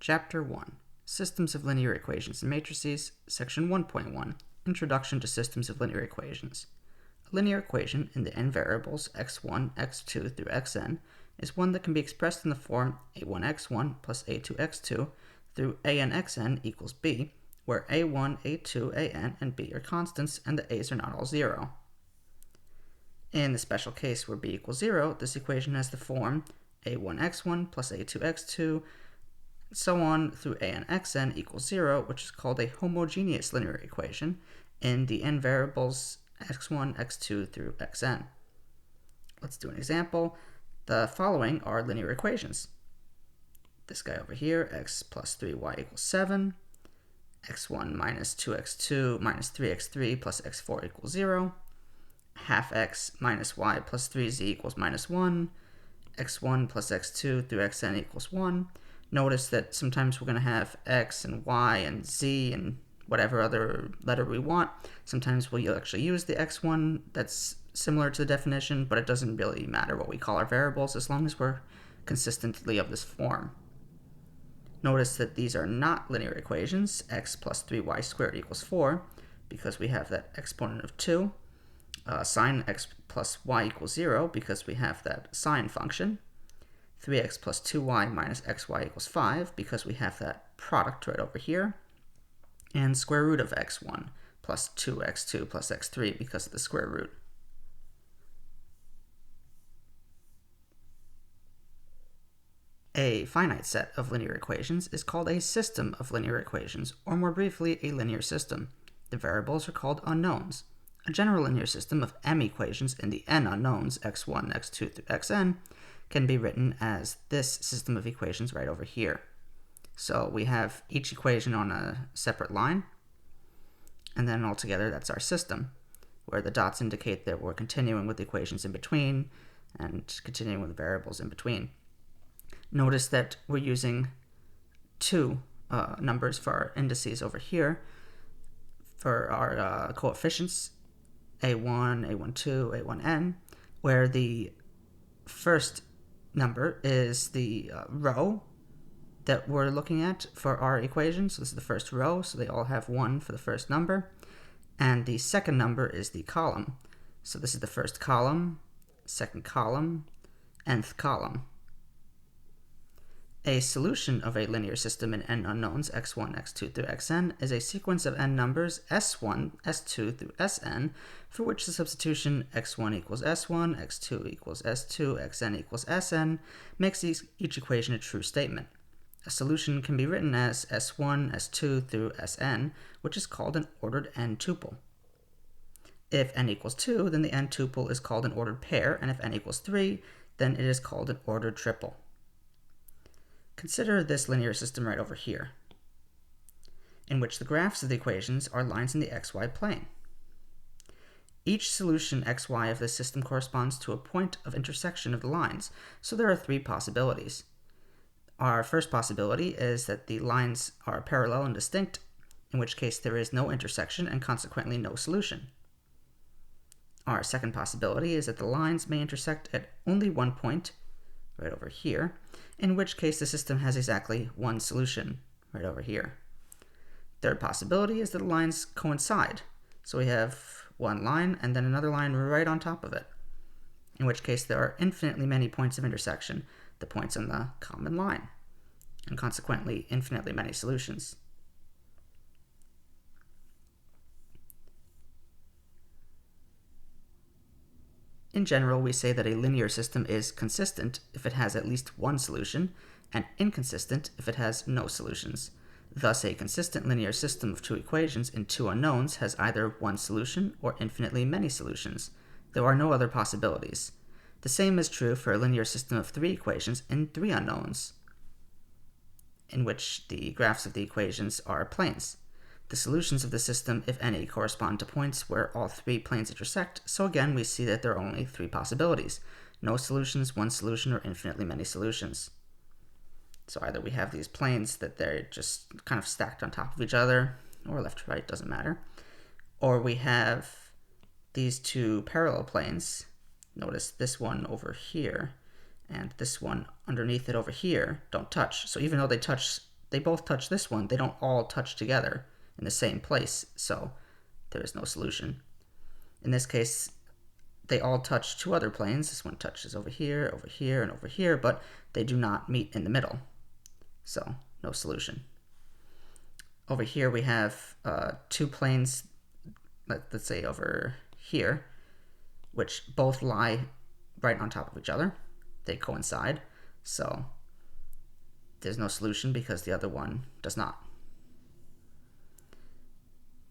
Chapter 1, Systems of Linear Equations and Matrices, Section 1.1, Introduction to Systems of Linear Equations. A linear equation in the n variables x1, x2 through xn is one that can be expressed in the form a1x1 plus a2x2 through anxn equals b, where a1, a2, an, and b are constants and the a's are not all zero. In the special case where b equals 0, this equation has the form a1x1 plus a2x2 so on through anxn equals 0, which is called a homogeneous linear equation in the n variables x1, x2 through xn. Let's do an example. The following are linear equations. This guy over here, x plus 3y equals 7, x1 minus 2x2 minus 3x3 plus x4 equals 0, half x minus y plus 3z equals minus 1, x1 plus x2 through xn equals 1. Notice that sometimes we're going to have x and y and z and whatever other letter we want. Sometimes we'll actually use the x1 that's similar to the definition, but it doesn't really matter what we call our variables as long as we're consistently of this form. Notice that these are not linear equations. X plus 3y squared equals 4 because we have that exponent of 2. Sine x plus y equals 0 because we have that sine function. 3x plus 2y minus xy equals 5 because we have that product right over here. And square root of x1 plus 2x2 plus x3 because of the square root. A finite set of linear equations is called a system of linear equations, or more briefly, a linear system. The variables are called unknowns. A general linear system of m equations in the n unknowns, x1, x2 through xn, can be written as this system of equations right over here. So we have each equation on a separate line, and then altogether that's our system, where the dots indicate that we're continuing with the equations in between and continuing with the variables in between. Notice that we're using two numbers for our indices over here for our coefficients, a1, a12, a1n, where the first number is the row that we're looking at for our equation. So this is the first row, so they all have 1 for the first number. And the second number is the column. So this is the first column, second column, nth column. A solution of a linear system in n unknowns, x1, x2 through xn, is a sequence of n numbers, s1, s2 through sn, for which the substitution x1 equals s1, x2 equals s2, xn equals sn makes each equation a true statement. A solution can be written as s1, s2 through sn, which is called an ordered n-tuple. If n equals 2, then the n-tuple is called an ordered pair, and if n equals 3, then it is called an ordered triple. Consider this linear system right over here, in which the graphs of the equations are lines in the xy plane. Each solution xy of this system corresponds to a point of intersection of the lines, so there are 3 possibilities. Our first possibility is that the lines are parallel and distinct, in which case there is no intersection and consequently no solution. Our second possibility is that the lines may intersect at only one point, right over here, in which case the system has exactly one solution, right over here. Third possibility is that the lines coincide, so we have one line and then another line right on top of it, in which case there are infinitely many points of intersection, the points on the common line, and consequently infinitely many solutions. In general, we say that a linear system is consistent if it has at least one solution, and inconsistent if it has no solutions. Thus, a consistent linear system of two equations in two unknowns has either one solution or infinitely many solutions. There are no other possibilities. The same is true for a linear system of 3 equations in 3 unknowns, in which the graphs of the equations are planes. The solutions of the system, if any, correspond to points where all 3 planes intersect, so again we see that there are only 3 possibilities. No solutions, one solution, or infinitely many solutions. So either we have these planes that they're just kind of stacked on top of each other, or left to right, doesn't matter. Or we have these 2 parallel planes. Notice this one over here and this one underneath it over here don't touch. So even though they touch they both touch this one. They don't all touch together in the same place, so there is no solution. In this case, they all touch two other planes. This one touches over here, and over here, but they do not meet in the middle, so no solution. Over here we have two planes, let's say over here, which both lie right on top of each other. They coincide, so there's no solution because the other one does not.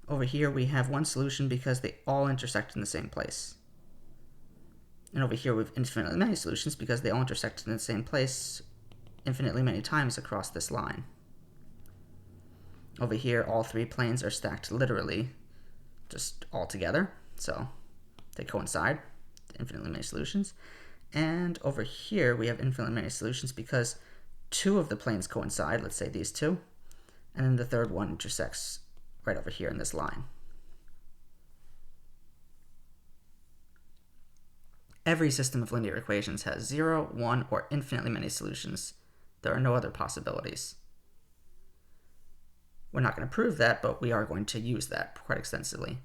Over here we have one solution because they all intersect in the same place. And over here we have infinitely many solutions because they all intersect in the same place infinitely many times across this line. Over here all three planes are stacked literally just all together, so they coincide, infinitely many solutions. And over here we have infinitely many solutions because two of the planes coincide, let's say these two, and then the third one intersects right over here in this line. Every system of linear equations has 0, 1, or infinitely many solutions. There are no other possibilities. We're not going to prove that, but we are going to use that quite extensively.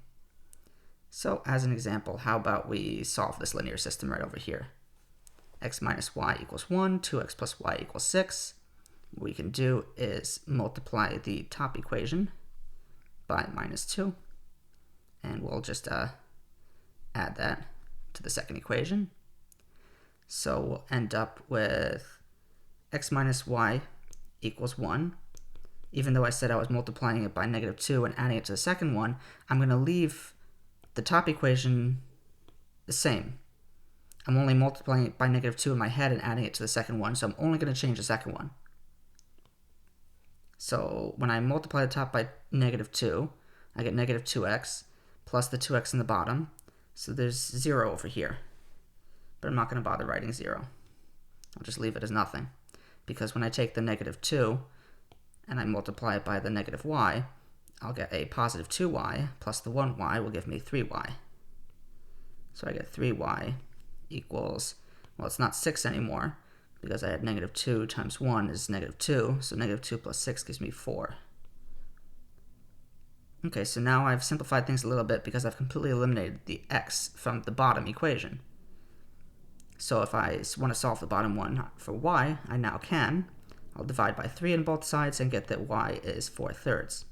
So as an example, how about we solve this linear system right over here? X minus y equals 1, 2x plus y equals 6. What we can do is multiply the top equation by minus 2, and we'll just add that to the second equation. So we'll end up with x minus y equals 1. Even though I said I was multiplying it by negative 2 and adding it to the second one, I'm going to leave the top equation the same. I'm only multiplying it by negative 2 in my head and adding it to the second one, so I'm only going to change the second one. So when I multiply the top by negative 2, I get negative 2x plus the 2x in the bottom. So there's 0 over here. But I'm not going to bother writing 0. I'll just leave it as nothing. Because when I take the negative 2 and I multiply it by the negative y, I'll get a positive 2y plus the 1y will give me 3y. So I get 3y equals, well, it's not 6 anymore, because I had negative 2 times 1 is negative 2, so negative 2 plus 6 gives me 4. Okay, so now I've simplified things a little bit because I've completely eliminated the x from the bottom equation. So if I want to solve the bottom one for y, I now can. I'll divide by 3 on both sides and get that y is 4/3.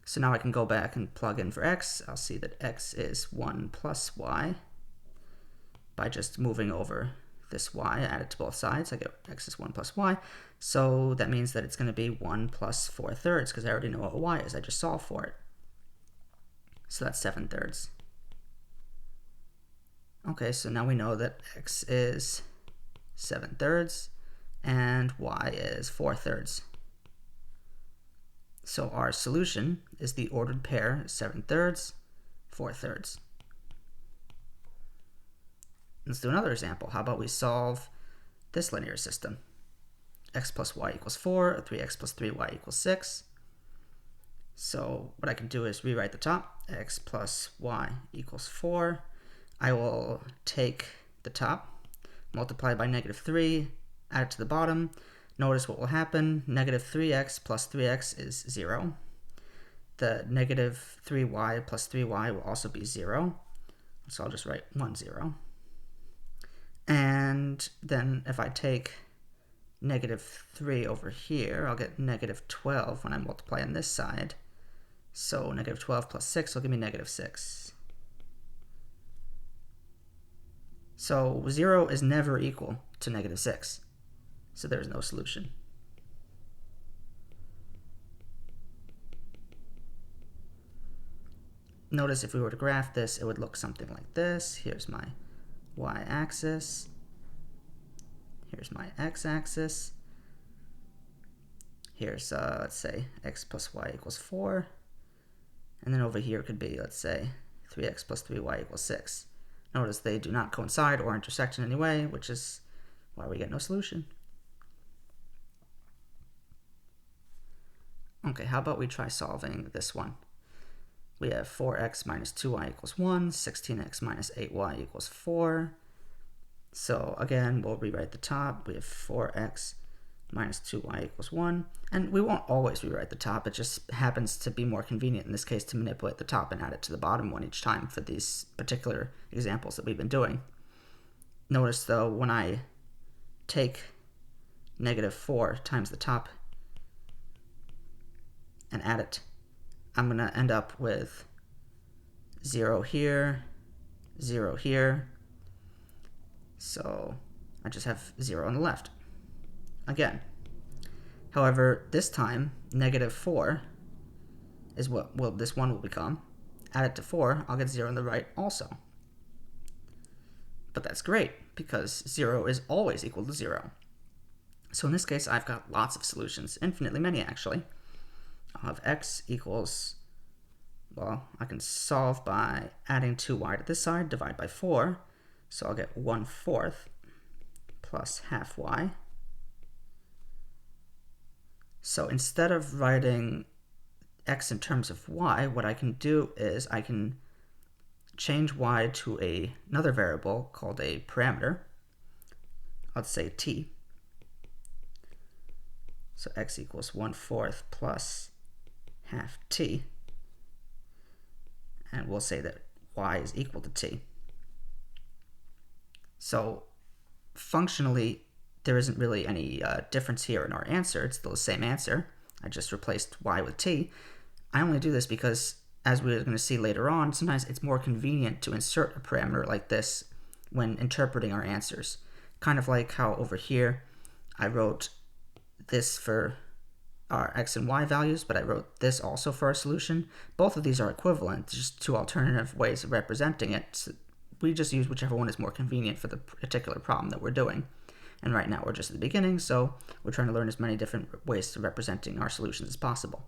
So now I can go back and plug in for x. I'll see that x is 1 plus y. By just moving over this y, add it to both sides, I get x is 1 plus y. So that means that it's going to be 1 plus 4/3 because I already know what y is. I just solved for it. So that's 7/3. Okay, so now we know that x is 7/3 and y is 4/3. So our solution is the ordered pair 7/3, 4/3. Let's do another example. How about we solve this linear system? X plus y equals 4, or 3x plus 3y equals 6. So what I can do is rewrite the top. X plus y equals 4. I will take the top, multiply by negative 3, add it to the bottom. Notice what will happen. Negative 3x plus 3x is 0. The negative 3y plus 3y will also be 0. So I'll just write 1, 0. And then if I take negative 3 over here, I'll get negative 12 when I multiply on this side. So negative 12 plus 6 will give me negative 6. So 0 is never equal to negative 6. So there's no solution. Notice if we were to graph this, it would look something like this. Here's my y-axis. Here's my x-axis. Here's, let's say, x plus y equals 4. And then over here could be, let's say, 3x plus 3y equals 6. Notice they do not coincide or intersect in any way, which is why we get no solution. Okay, how about we try solving this one? We have 4x minus 2y equals 1, 16x minus 8y equals 4. So again, we'll rewrite the top. We have 4x minus 2y equals 1. And we won't always rewrite the top. It just happens to be more convenient in this case to manipulate the top and add it to the bottom one each time for these particular examples that we've been doing. Notice, though, when I take negative 4 times the top and add it, I'm going to end up with 0 here, 0 here. So I just have 0 on the left. Again. However, this time, negative 4 is what this 1 will become. Add it to 4, I'll get 0 on the right also. But that's great, because 0 is always equal to 0. So in this case, I've got lots of solutions, infinitely many actually. I'll have x equals, well, I can solve by adding 2y to this side, divide by 4. So I'll get 1/4 plus half y. So instead of writing x in terms of y, what I can do is I can change y to another variable called a parameter. I'll say t. So x equals 1/4 plus half t. And we'll say that y is equal to t. So functionally, there isn't really any difference here in our answer. It's still the same answer. I just replaced y with t. I only do this because, as we're going to see later on, sometimes it's more convenient to insert a parameter like this when interpreting our answers. Kind of like how over here I wrote this for our x and y values, but I wrote this also for our solution. Both of these are equivalent, just two alternative ways of representing it. So we just use whichever one is more convenient for the particular problem that we're doing. And right now we're just at the beginning, so we're trying to learn as many different ways of representing our solutions as possible.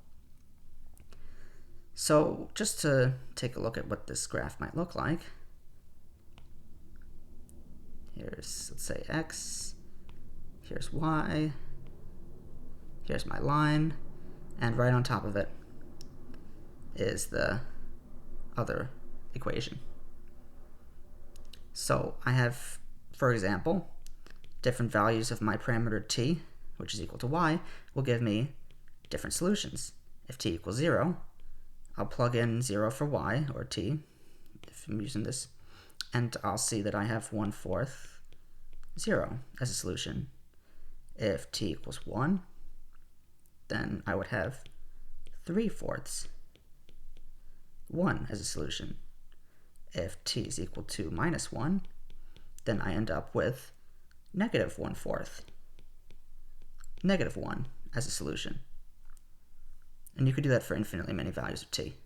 So just to take a look at what this graph might look like, here's, let's say, x, here's y, here's my line, and right on top of it is the other equation. So I have, for example, different values of my parameter t, which is equal to y, will give me different solutions. If t equals 0, I'll plug in 0 for y, or t, if I'm using this, and I'll see that I have 1/4, 0 as a solution. If t equals 1, then I would have 3/4, 1 as a solution. If t is equal to minus 1, then I end up with negative 1/4, negative 1 as a solution. And you could do that for infinitely many values of t.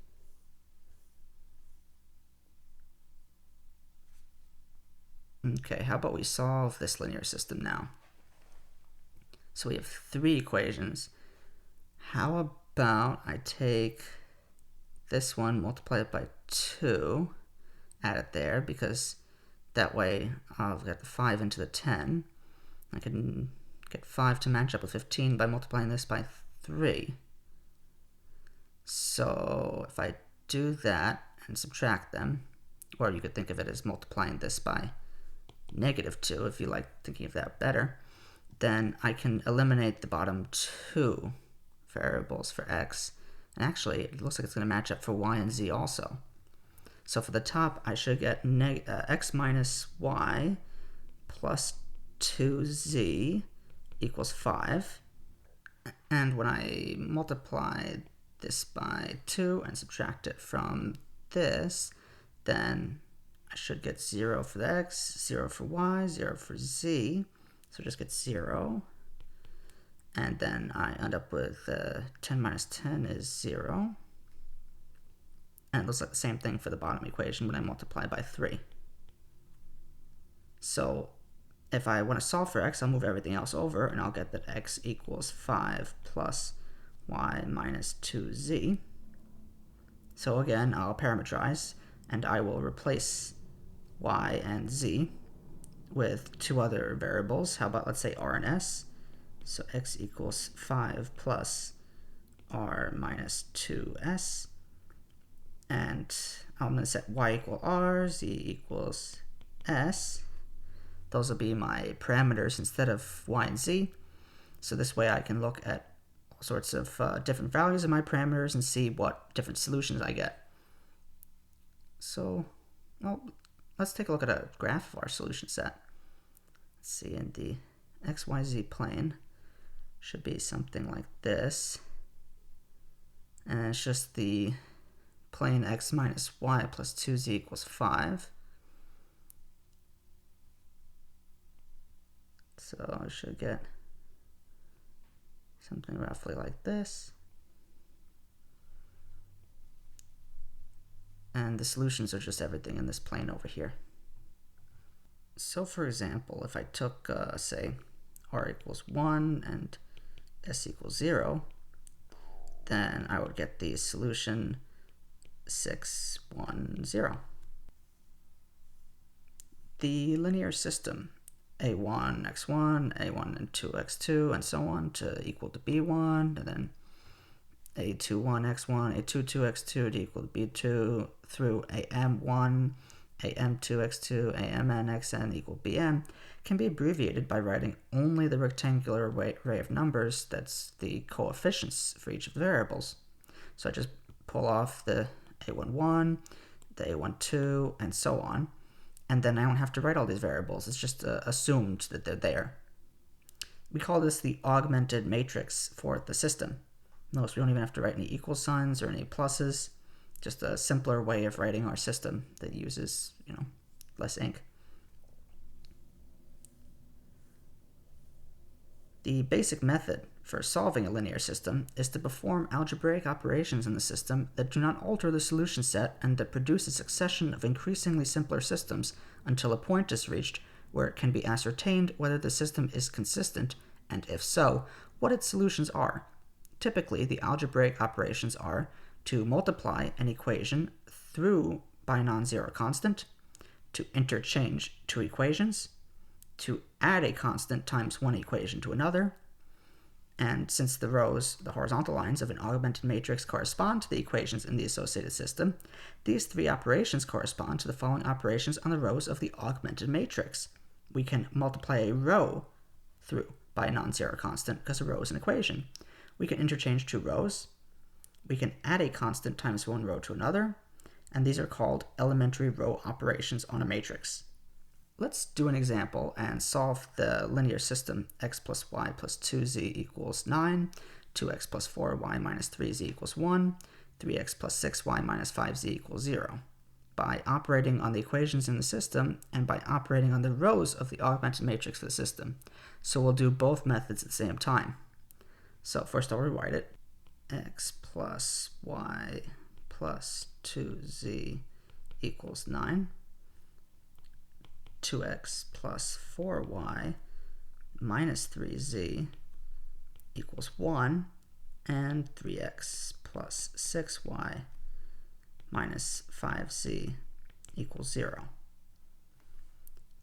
Okay, how about we solve this linear system now? So we have 3 equations. How about I take this one, multiply it by 2, add it there, because that way I'll get the 5 into the 10. I can get 5 to match up with 15 by multiplying this by 3. So if I do that and subtract them, or you could think of it as multiplying this by negative 2 if you like thinking of that better, then I can eliminate the bottom 2 variables for x. And actually, it looks like it's going to match up for y and z also. So for the top, I should get x minus y plus 2z equals 5. And when I multiply this by 2 and subtract it from this, then I should get 0 for the x, 0 for y, 0 for z. So just get 0. And then I end up with 10 minus 10 is 0. And it looks like the same thing for the bottom equation when I multiply by 3. So if I want to solve for x, I'll move everything else over, and I'll get that x equals 5 plus y minus 2z. So again, I'll parameterize, and I will replace y and z with 2 other variables. How about, let's say, r and s? So x equals 5 plus r minus 2s. And I'm going to set y equal r, z equals s. Those will be my parameters instead of y and z. So this way I can look at all sorts of different values of my parameters and see what different solutions I get. So, well, let's take a look at a graph of our solution set. Let's see, in the XYZ plane should be something like this. And it's just the plane x minus y plus 2z equals 5. So I should get something roughly like this. And the solutions are just everything in this plane over here. So for example, if I took, say, r equals 1 and s equals 0, then I would get the solution 6, 1, 0. The linear system, a1, x1, a1 and 2, x2, and so on to equal to b1, and then a2, 1, x1, a2, 2, x2 to equal to b2 through am1, am2, x2, amn, xn equal bm, can be abbreviated by writing only the rectangular array of numbers that's the coefficients for each of the variables. So I just pull off the a11, the a12, and so on, and then I don't have to write all these variables. It's just assumed that they're there. We call this the augmented matrix for the system. Notice we don't even have to write any equal signs or any pluses. Just a simpler way of writing our system that uses, less ink. The basic method for solving a linear system is to perform algebraic operations in the system that do not alter the solution set and that produce a succession of increasingly simpler systems until a point is reached where it can be ascertained whether the system is consistent, and if so, what its solutions are. Typically, the algebraic operations are to multiply an equation through by a non-zero constant, to interchange two equations, to add a constant times one equation to another, and since the rows, the horizontal lines of an augmented matrix correspond to the equations in the associated system, these three operations correspond to the following operations on the rows of the augmented matrix. We can multiply a row through by a non-zero constant because a row is an equation. We can interchange two rows. We can add a constant times one row to another, and these are called elementary row operations on a matrix. Let's do an example and solve the linear system x plus y plus 2z equals 9, 2x plus 4y minus 3z equals 1, 3x plus 6y minus 5z equals 0 by operating on the equations in the system and by operating on the rows of the augmented matrix for the system. So we'll do both methods at the same time. So first I'll rewrite it. X plus y plus 2z equals 9. 2x plus 4y minus 3z equals 1, and 3x plus 6y minus 5z equals 0.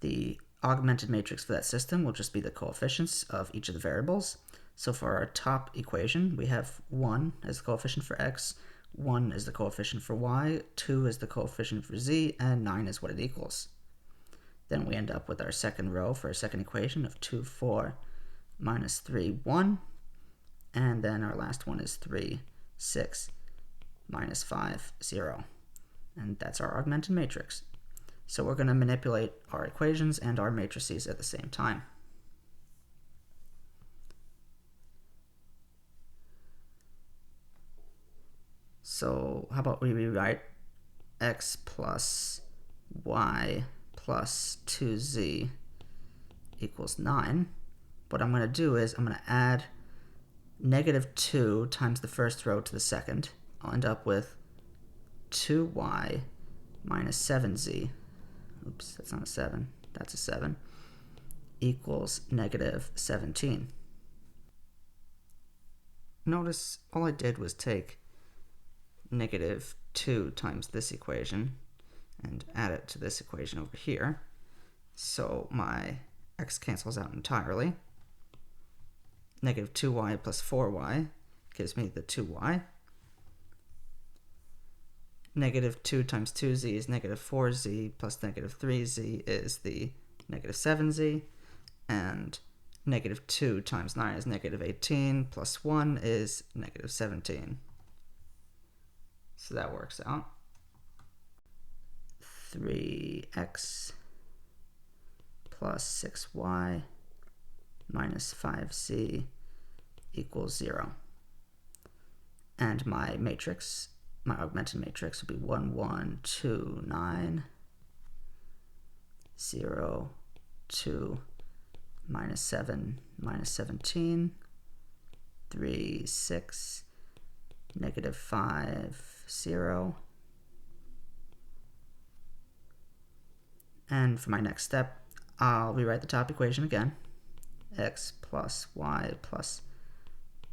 The augmented matrix for that system will just be the coefficients of each of the variables. So for our top equation, we have 1 as the coefficient for x, 1 is the coefficient for y, 2 is the coefficient for z, and 9 is what it equals. Then we end up with our second row for our second equation of 2, 4, minus 3, 1. And then our last one is 3, 6, minus 5, 0. And that's our augmented matrix. So we're going to manipulate our equations and our matrices at the same time. So how about we rewrite x plus y plus 2z equals 9. What I'm going to do is I'm going to add negative 2 times the first row to the second. I'll end up with 2y minus 7z. Oops, that's not a 7. That's a 7. Equals negative 17. Notice all I did was take negative 2 times this equation and add it to this equation over here. So my x cancels out entirely. Negative 2y plus 4y gives me the 2y. Negative 2 times 2z is negative 4z plus negative 3z is the negative 7z. And negative 2 times 9 is negative 18, plus 1 is negative 17. So that works out. 3x plus 6y minus 5z equals 0. And my matrix, my augmented matrix, will be 1, 1, 2, 9, 0, 2, minus 7, minus 17, 3, 6, negative 5, 0. And for my next step, I'll rewrite the top equation again. X plus y plus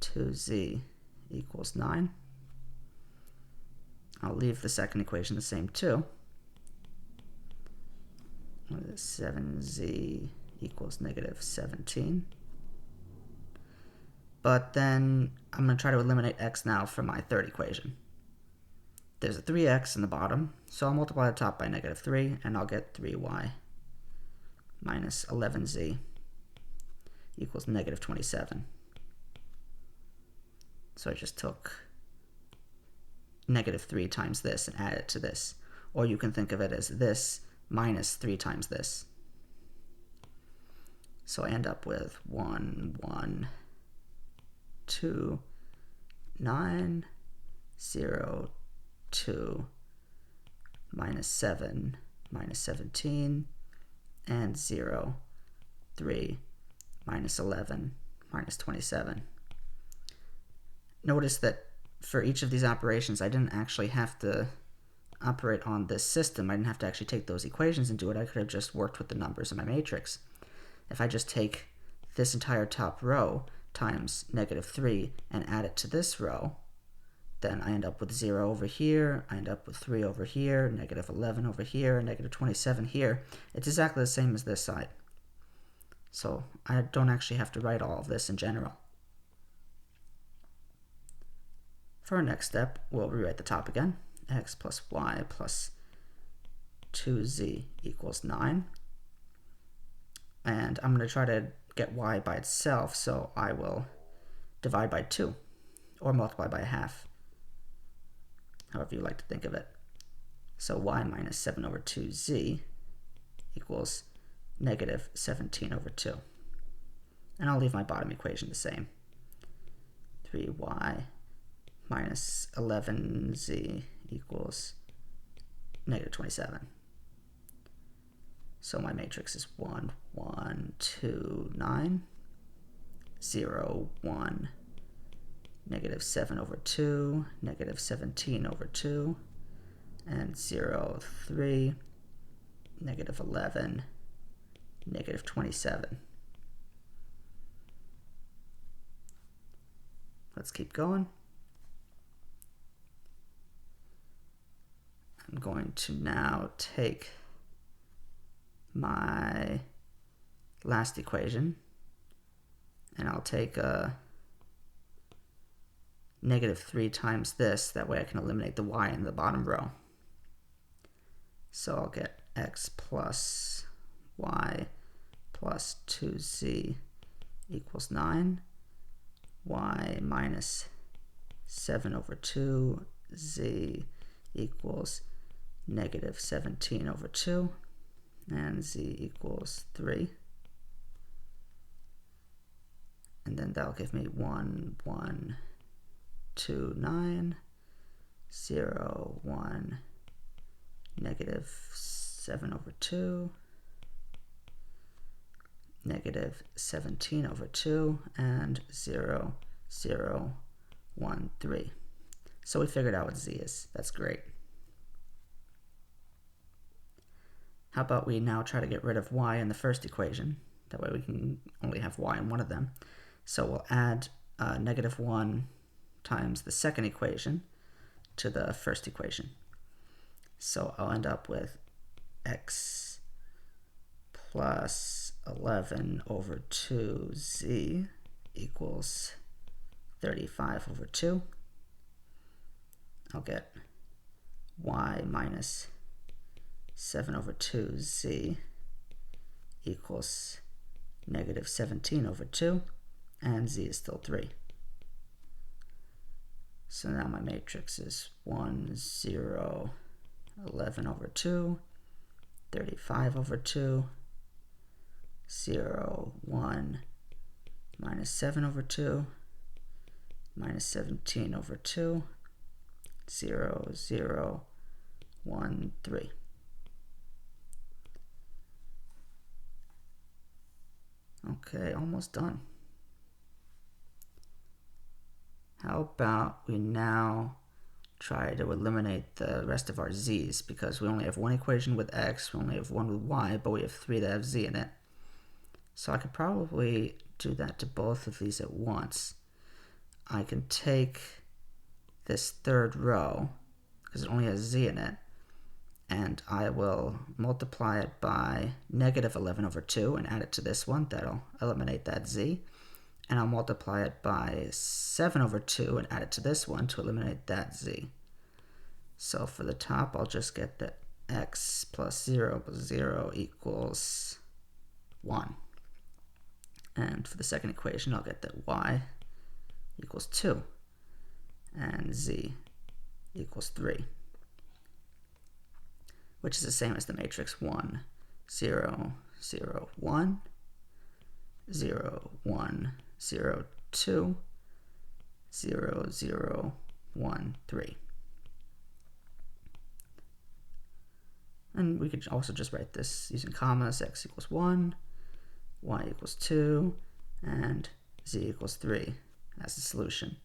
2z equals 9. I'll leave the second equation the same too. 7z equals negative 17. But then I'm going to try to eliminate x now from my third equation. There's a 3x in the bottom, so I'll multiply the top by negative 3, and I'll get 3y minus 11z equals negative 27. So I just took negative 3 times this and added it to this. Or you can think of it as this minus 3 times this. So I end up with 1, 1, 2, 9, 0, 2, minus 7, minus 17, and 0, 3, minus 11, minus 27. Notice that for each of these operations, I didn't actually have to operate on this system. I didn't have to actually take those equations and do it. I could have just worked with the numbers in my matrix. If I just take this entire top row times negative 3 and add it to this row, then I end up with 0 over here, I end up with 3 over here, negative 11 over here, negative 27 here. It's exactly the same as this side. So I don't actually have to write all of this in general. For our next step, we'll rewrite the top again. X plus y plus 2z equals 9. And I'm going to try to get y by itself, so I will divide by 2, or multiply by half, however you like to think of it. So y minus 7 over 2z equals negative 17 over 2. And I'll leave my bottom equation the same. 3y minus 11z equals negative 27. So my matrix is 1, 1, 2, 9, 0, 1, negative 7 over 2, negative 17 over 2, and 0, 3, negative 11, negative 27. Let's keep going. I'm going to now take my last equation, and I'll take negative 3 times this. That way I can eliminate the y in the bottom row. So I'll get x plus y plus 2z equals 9. Y minus 7 over 2, z equals negative 17 over 2, and z equals 3. And then that'll give me 1, 1, 2, 9, 0, 1, negative 7 over 2, negative 17 over 2, and 0, 0, 1, 3. So we figured out what z is. That's great. How about we now try to get rid of y in the first equation? That way we can only have y in one of them. So we'll add negative 1 times the second equation to the first equation. So I'll end up with x plus 11 over 2z equals 35 over 2. I'll get y minus 7 over 2z equals negative 17 over 2, and z is still 3. So now my matrix is 1, 0, 11 over 2, 35 over 2, 0, 1, minus 7 over 2, minus 17 over 2, 0, 0, 1, 3. Okay, almost done. How about we now try to eliminate the rest of our z's, because we only have one equation with x, we only have one with y, but we have 3 that have z in it. So I could probably do that to both of these at once. I can take this third row, because it only has z in it, and I will multiply it by negative 11 over 2 and add it to this one. That'll eliminate that z. And I'll multiply it by 7 over 2 and add it to this one to eliminate that z. So for the top, I'll just get that x plus 0 plus 0 equals 1. And for the second equation, I'll get that y equals 2 and z equals 3, which is the same as the matrix 1, 0, 0, 1, 0, 1, 0, 2, 0, 0, 1, 3. And we could also just write this using commas. X equals 1, y equals 2, and z equals 3 as the solution.